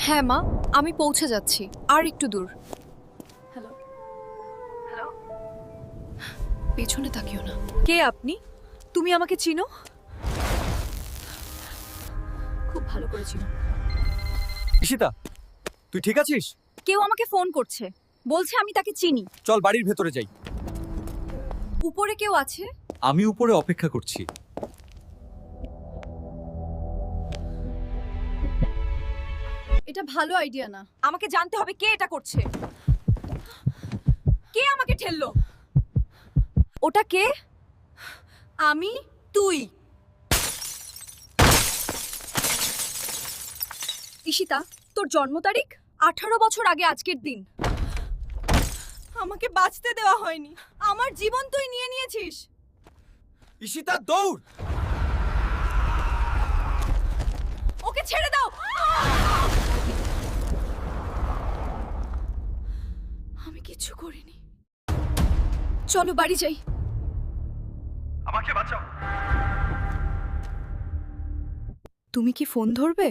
হ্যাঁ মা, আমি পৌঁছে যাচ্ছি, আর একটু দূর। হ্যালো। পেছনে তাকিও না। কে আপনি? তুমি আমাকে চিনো? খুব ভালো করে চিনো। ঈশিতা, তুই ঠিক আছিস? কেউ আমাকে ফোন করছে, বলছে আমি তাকে চিনি। চল বাড়ির ভেতরে যাই। উপরে কেউ আছে? আমি উপরে অপেক্ষা করছি। এটা ভালো আইডিয়া না। আমাকে জানতে হবে কে এটা করছে। কে আমাকে ঠেললো? ওটা কে? আমি? তুই? ঈশিতা, তোর জন্ম তারিখ 18 বছর আগে আজকের দিন। আমাকে বাঁচতে দেওয়া হয়নি, আমার জীবন তুই নিয়ে নিয়েছিস। ঈশিতা দৌড়! ওকে ছেড়ে দাও। আমি কিছু করিনি। চলো বাড়ি যাই। আমাকে বাঁচাও। তুমি কি ফোন ধরবে?